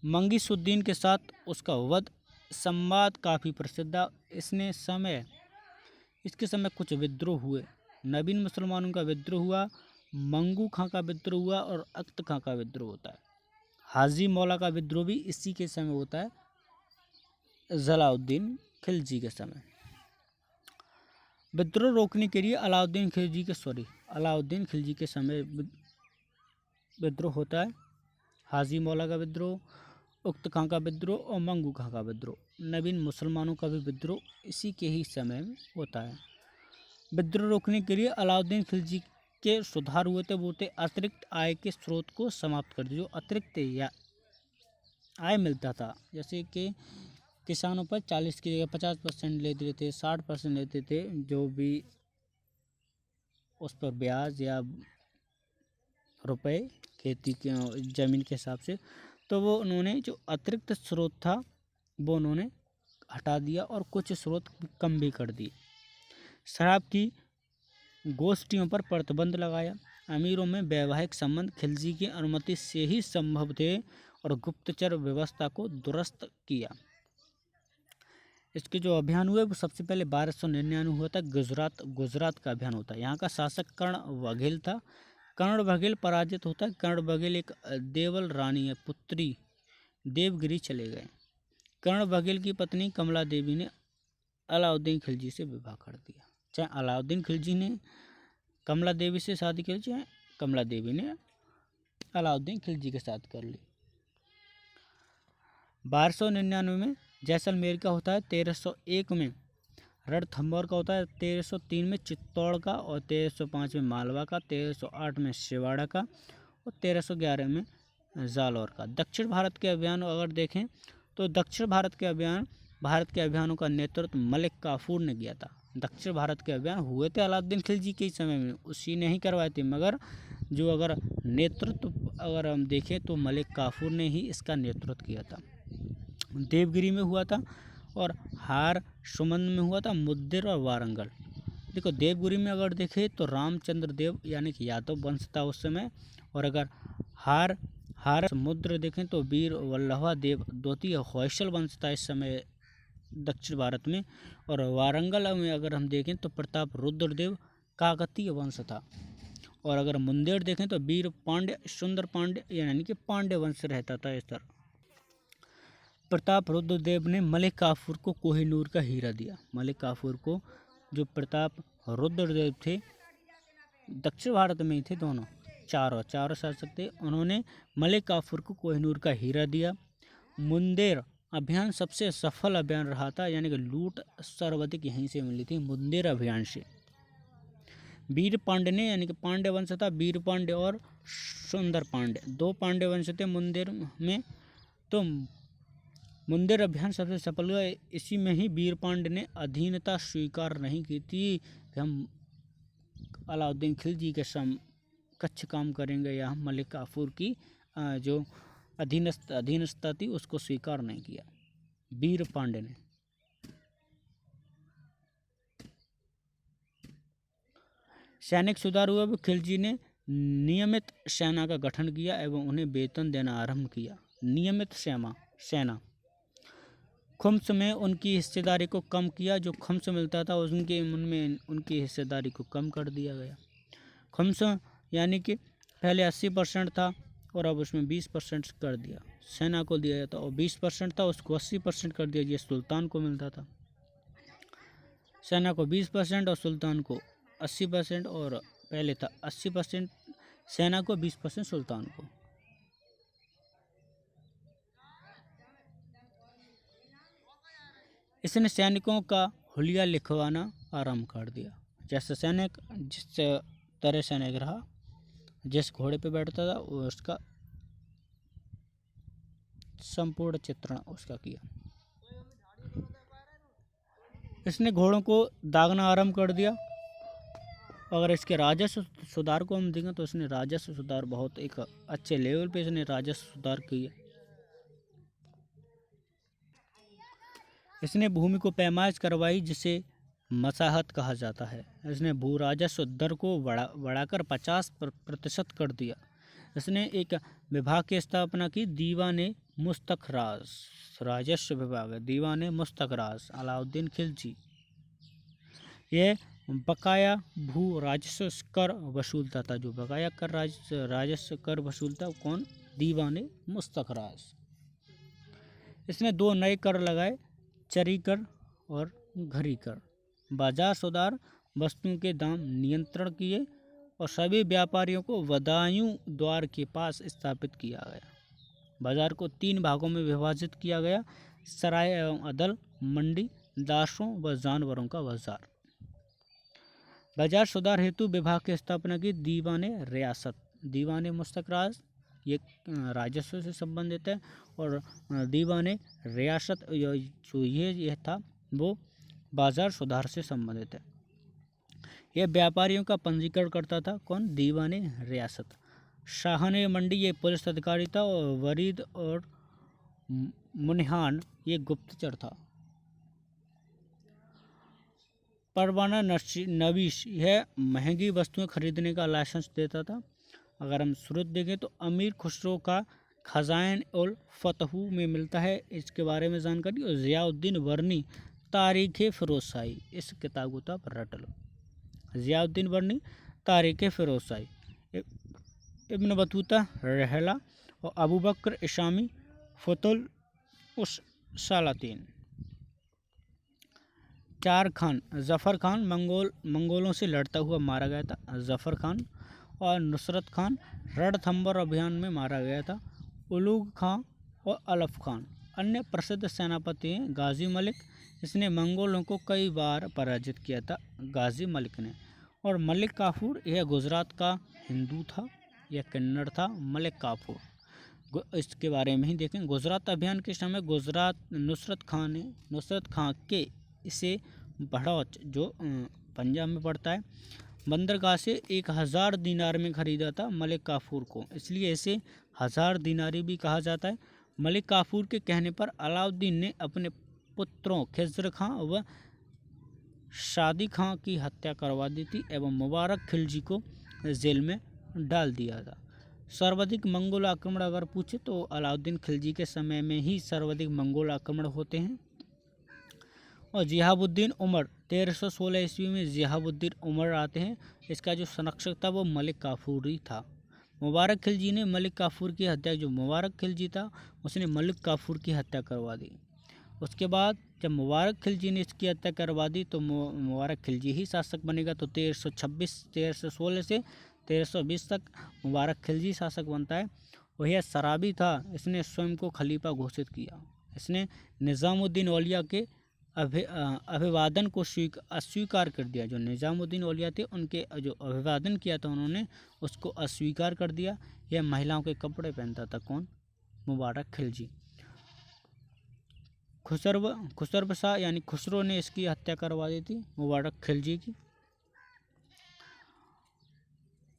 Speaker 1: मंगीसुद्दीन के साथ उसका वध संवाद काफ़ी प्रसिद्ध है। इसके समय कुछ विद्रोह हुए। नवीन मुसलमानों का विद्रोह हुआ, मंगू खां का विद्रोह हुआ और अख्त खां का विद्रोह होता है। हाजी मौला का विद्रोह भी इसी के समय होता है, जलालुद्दीन खिलजी के समय। विद्रोह रोकने के लिए अलाउद्दीन खिलजी के समय विद्रोह होता है। हाजी मौला का विद्रोह, उख्त खां का विद्रोह और मंगू खां का विद्रोह। नवीन मुसलमानों का भी विद्रोह इसी के ही समय में होता है। विद्रोह रोकने के लिए अलाउद्दीन खिलजी के सुधार हुए थे। वो थे अतिरिक्त आय के स्रोत को समाप्त कर दिया। जो अतिरिक्त या आय मिलता था, जैसे कि किसानों पर 40 की जगह 50% लेते थे, 60% लेते थे, जो भी उस पर ब्याज या रुपए खेती के ज़मीन के हिसाब से, तो वो उन्होंने जो अतिरिक्त स्रोत था वो उन्होंने हटा दिया और कुछ स्रोत कम भी कर दिए। शराब की गोष्ठियों पर प्रतिबंध लगाया। अमीरों में वैवाहिक संबंध खिलजी की अनुमति से ही संभव थे और गुप्तचर व्यवस्था को दुरुस्त किया। इसके जो अभियान हुए वो सबसे पहले 1299 हुआ था। गुजरात का अभियान होता है। यहाँ का शासक कर्ण बघेल था। कर्ण बघेल पराजित होता है। कर्ण बघेल एक देवल रानी है पुत्री देवगिरी चले गए। कर्ण बघेल की पत्नी कमला देवी ने अलाउद्दीन खिलजी से विवाह कर दिया। चाहे अलाउद्दीन खिलजी ने कमला देवी से शादी की, चाहे कमला देवी ने अलाउद्दीन खिलजी के साथ कर ली। 1299 में जैसलमेर का होता है। 1301 में रणथंभौर का होता है। 1303 में चित्तौड़ का और 1305 में मालवा का, 1308 में शिवाड़ा का और 1311 में जालौर का। दक्षिण भारत के अभियान अगर देखें तो दक्षिण भारत के अभियानों का नेतृत्व मलिक काफूर ने किया था। दक्षिण भारत के अभियान हुए थे अलाउद्दीन खिलजी के समय में, उसी ने ही करवाए थे, मगर जो अगर नेतृत्व अगर हम देखें तो मलिक काफूर ने ही इसका नेतृत्व किया था। देवगिरी में हुआ था और हार सुमंद में हुआ था, मुद्देर और वारंगल। देखो देवगिरी में अगर देखें तो रामचंद्र देव यानी कि यादव वंश था उस समय, और अगर हार समुद्र देखें तो वीर वल्लभा देव द्वितीय होयसल वंश था इस समय दक्षिण भारत में। और वारंगल में अगर हम देखें तो प्रताप रुद्रदेव काकतीय वंश था। और अगर मुंदेर देखें तो वीर पांड्य सुंदर पांड्य यानी कि पांड्य वंश रहता था इस तरह। प्रताप रुद्रदेव ने मलिक काफूर को कोहिनूर का हीरा दिया। मलिक काफूर को, जो प्रताप रुद्रदेव थे, दक्षिण भारत में ही थे दोनों, चारों शासक थे, उन्होंने मलिक काफूर को कोहिनूर का हीरा दिया। मुंदेर अभियान सबसे सफल अभियान रहा था, यानी कि लूट सर्वाधिक यहीं से मिली थी, मुंदेर अभियान से। वीर पांड्य ने, यानी कि पांड्य वंश था, वीर पांड्य और सुंदर पांड्य, दो पांड्य वंश थे मुंदेर में। तो मुंदेर अभियान सबसे सफल हुआ। इसी में ही वीर पांड्य ने अधीनता स्वीकार नहीं की थी कि हम अलाउद्दीन खिलजी के समकक्ष काम करेंगे, या हम मलिक काफूर की जो अधीनस्था थी उसको स्वीकार नहीं किया वीर पांड्य ने। सैनिक सुधार हुआ। खिलजी ने नियमित सेना का गठन किया एवं उन्हें वेतन देना आरंभ किया। नियमित सेना। खुम्स में उनकी हिस्सेदारी को कम किया। जो खुम्स मिलता था उनमें उनकी हिस्सेदारी को कम कर दिया गया। खुम्स यानी कि पहले 80% था और अब उसमें 20% कर दिया, सेना को दिया जाता, और 20% था उसको 80% कर दिया, ये सुल्तान को मिलता था। सेना को 20% और सुल्तान को 80%, और पहले था 80% सेना को, 20% सुल्तान को। इसने सैनिकों का हुलिया लिखवाना आरंभ कर दिया। जैसे सैनिक जिस तरह सैनिक रहा, जिस घोड़े पे बैठता था उसका संपूर्ण चित्रण उसका किया। इसने घोड़ों को दागना आरंभ कर दिया। अगर इसके राजस्व सुधार को हम देखें तो इसने राजस्व सुधार बहुत एक अच्छे लेवल पे इसने राजस्व सुधार किया। इसने भूमि को पैमाइश करवाई, जिसे मसाहत कहा जाता है। इसने भू राजस्व दर को बढ़ाकर 50% कर दिया। इसने एक विभाग की स्थापना की, दीवाने मुस्तखराज, राजस्व विभाग है, दीवाने मुस्तखराज अलाउद्दीन खिलजी। यह बकाया भू राजस्व कर वसूलता था। जो बकाया कर राजस्व कर वसूलता कौन? दीवाने मुस्तखराज। इसने 2 नए कर लगाए, चरी कर और घरी कर। बाजार सुधार, वस्तुओं के दाम नियंत्रण किए और सभी व्यापारियों को बदायूं द्वार के पास स्थापित किया गया। बाजार को 3 भागों में विभाजित किया गया, सराय एवं अदल, मंडी, दासों व जानवरों का बाजार। बाजार सुधार हेतु विभाग की स्थापना की, दीवाने रियासत, दीवाने मुस्तखराज ये राजस्व से संबंधित है, और दीवाने रियासत जो ये था वो बाजार सुधार से संबंधित है। यह व्यापारियों का पंजीकरण करता था, कौन? दीवाने रियासत। शाहने मंडी ये पुलिस अधिकारी था, और वरीद और मुनिहान ये गुप्तचर था। परवाना नवीश यह महंगी वस्तुएं खरीदने का लाइसेंस देता था। अगर हम स्रोत देखें तो अमीर खुसरो का खजाइन उल फतहू में मिलता है इसके बारे में जानकारी, और ज़ियाउद्दीन वर्नी तारीख़ फ़िरोज़शाही, इस किताब को आप रट लो। ज़ियाउद्दीन वर्नी तारीख़ फ़िरोज़शाही, इब्न बतूता रहला, और अबू बकर इशामी फतुल उस सालातीन। चार खान, जफ़र खान मंगोलों से लड़ता हुआ मारा गया था। जफ़र खान और नुसरत खान रणथंभौर अभियान में मारा गया था। उलूग खान और अलफ खान अन्य प्रसिद्ध सेनापति हैं। गाजी मलिक, इसने मंगोलों को कई बार पराजित किया था, गाजी मलिक ने। और मलिक काफूर यह गुजरात का हिंदू था, यह कन्नड़ था। मलिक काफूर इसके बारे में ही देखें। गुजरात अभियान के समय नुसरत खां के इसे बड़ौच जो पंजाब में पड़ता है बंदरगाह से 1000 दीनार में खरीदा था मलिक काफूर को, इसलिए इसे 1000 दीनारी भी कहा जाता है। मलिक काफूर के कहने पर अलाउद्दीन ने अपने पुत्रों खिज़र खां व शादी खां की हत्या करवा दी थी एवं मुबारक खिलजी को जेल में डाल दिया था। सर्वाधिक मंगोल आक्रमण अगर पूछे तो अलाउद्दीन खिलजी के समय में ही सर्वाधिक मंगोल आक्रमण होते हैं। और जिहाबुद्दीन उमर 1316 ईस्वी में जिहाबुद्दीन उमर आते हैं। इसका जो संरक्षक था वो मलिक काफूरी था। मुबारक खिलजी ने मलिक काफूर की हत्या, जो मुबारक खिलजी था उसने मलिक काफूर की हत्या करवा दी। उसके बाद जब मुबारक खिलजी ने इसकी हत्या करवा दी तो मुबारक खिलजी ही शासक बनेगा। तो 1316 से 1320 तक मुबारक खिलजी शासक बनता है। वह शराबी था, इसने स्वयं को खलीफा घोषित किया। इसने निज़ामुद्दीन औलिया के अभिवादन को अस्वीकार कर दिया। जो निज़ामुद्दीन औलिया थे उनके जो अभिवादन किया था उन्होंने उसको अस्वीकार कर दिया। यह महिलाओं के कपड़े पहनता था। कौन? मुबारक खिलजी। खुसरव शाह यानी खुसरो ने इसकी हत्या करवा दी थी मुबारक खिलजी की।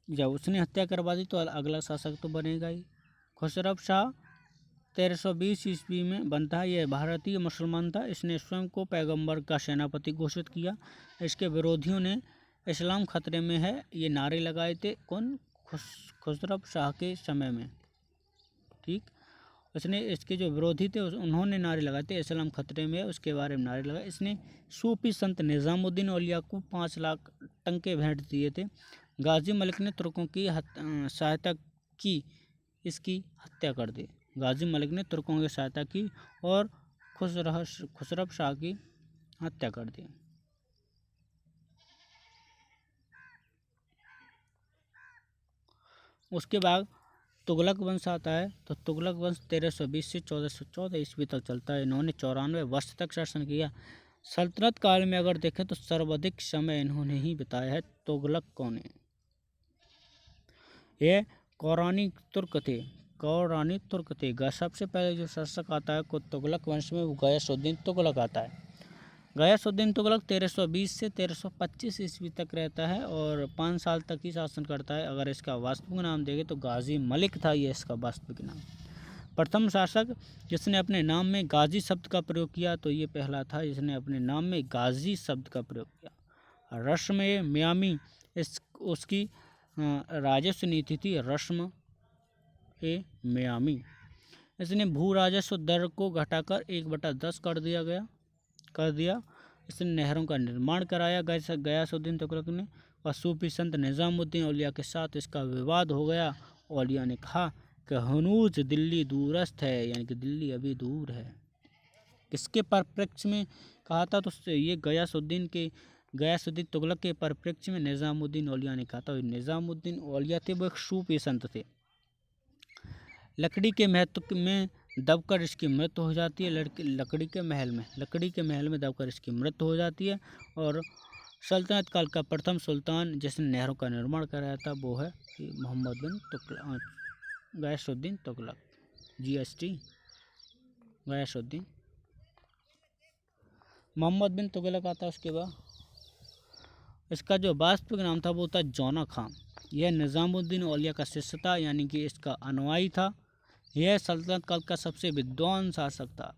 Speaker 1: जब उसने हत्या करवा दी तो अगला शासक तो बनेगा ही। खुसरव शाह 1320 ईस्वी में बनता है। यह भारतीय मुसलमान था। इसने स्वयं को पैगंबर का सेनापति घोषित किया। इसके विरोधियों ने इस्लाम खतरे में है ये नारे लगाए थे। कौन? खुसरव शाह के समय में। ठीक, इसने इसके जो विरोधी थे उन्होंने नारे लगाए थे इस्लाम खतरे में है, उसके बारे में नारे लगाए। इसने सूफी संत निज़ामुद्दीन औलिया को 5 लाख टंके भेंट दिए थे। गाजी मलिक ने तुर्कों की सहायता की, इसकी हत्या कर दी। गाजी मलिक ने तुर्कों की सहायता की और खुसरव शाह की हत्या कर दी। उसके बाद तुगलक वंश आता है। तो तुगलक वंश 1320 से 1414 ईस्वी तक चलता है। इन्होंने 94 वर्ष तक शासन किया। सल्तनत काल में अगर देखें तो सर्वाधिक समय इन्होंने ही बिताया है। तुगलक कौन है? ये कौरानी तुर्क थे। कौरानी तुर्क थे। सबसे पहले जो शासक आता है तुगलक वंश में वो गयासुद्दीन तुगलक आता है। गयासुद्दीन तुगलक 1320 से 1325 ईस्वी तक रहता है और 5 साल तक ही शासन करता है। अगर इसका वास्तविक नाम देखें तो गाजी मलिक था ये इसका वास्तविक नाम। प्रथम शासक जिसने अपने नाम में गाजी शब्द का प्रयोग किया तो ये पहला था जिसने अपने नाम में गाजी शब्द का प्रयोग किया। रस्म मियामी उसकी राजस्व नीति थी। रस्म मियामी। इसने भू राजस्व दर को घटाकर 1/10 कर दिया। इसने नहरों का निर्माण कराया गयासुद्दीन तुगलक ने। और सूफी संत निज़ामुद्दीन औलिया के साथ इसका विवाद हो गया। औलिया ने कहा कि हनूज दिल्ली दूरस्थ है, यानी कि दिल्ली अभी दूर है। किसके परिप्रेक्ष्य में कहा था? तो ये गयासुद्दीन तुगलक के परिप्रेक्ष्य में निज़ामुद्दीन औलिया ने कहा था। निज़ामुद्दीन औलिया थे वो एक सूफी संत थे। लकड़ी के महत्व में दबकर इसकी मृत्यु हो जाती है। लकड़ी के महल में दबकर इसकी मृत्यु हो जाती है। और सल्तनत काल का प्रथम सुल्तान जिसने नहरों का निर्माण कराया था वो है मोहम्मद बिन तुगलक, गयासुद्दीन तुगलक। GST गयासुद्दीन मोहम्मद बिन तुगलक आता है। उसके बाद इसका जो वास्तविक नाम था वो था जौना खां। यह निज़ामुद्दीन औलिया का शिष्य था, यानी कि इसका अनुयायी था। यह सल्तनत काल का सबसे विद्वान शासक था।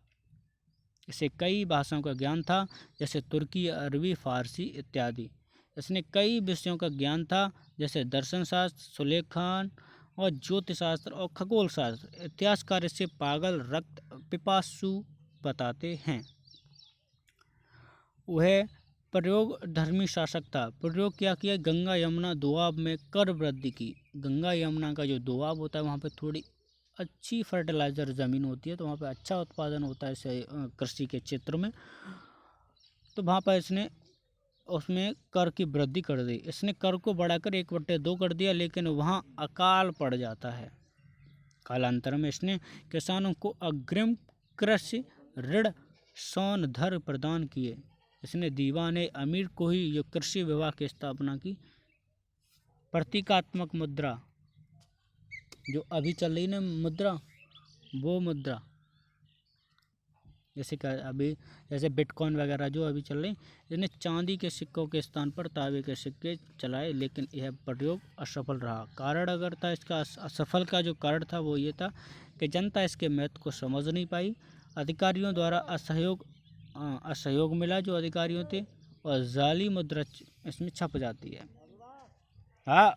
Speaker 1: इसे कई भाषाओं का ज्ञान था जैसे तुर्की, अरबी, फारसी इत्यादि। इसने कई विषयों का ज्ञान था जैसे दर्शन शास्त्र, सुलेखान और ज्योतिषशास्त्र और खगोल शास्त्र। इतिहासकार इसे पागल रक्त पिपासु बताते हैं। वह प्रयोग धर्मी शासक था। प्रयोग क्या किया? गंगा यमुना दोआब में कर वृद्धि की। गंगा यमुना का जो दोआब होता है वहाँ पे थोड़ी अच्छी फर्टिलाइज़र ज़मीन होती है तो वहाँ पे अच्छा उत्पादन होता है इसे कृषि के क्षेत्र में। तो वहाँ पर इसने उसमें कर की वृद्धि कर दी। इसने कर को बढ़ाकर 1/2 कर दिया, लेकिन वहाँ अकाल पड़ जाता है। कालांतर में इसने किसानों को अग्रिम कृषि ऋण सोन धर प्रदान किए। इसने दीवाने अमीर को ही जो कृषि विभाग की स्थापना की। प्रतीकात्मक मुद्रा जो अभी चल रही ना मुद्रा, वो मुद्रा जैसे बिटकॉइन वगैरह जो अभी चल रही, इसने चांदी के सिक्कों के स्थान पर तांबे के सिक्के चलाए, लेकिन यह प्रयोग असफल रहा। कारण अगर था इसका असफल का जो कारण था वो ये था कि जनता इसके महत्व को समझ नहीं पाई। अधिकारियों द्वारा असहयोग मिला जो अधिकारियों थे, और जाली मुद्रा इसमें छप जाती है। हाँ।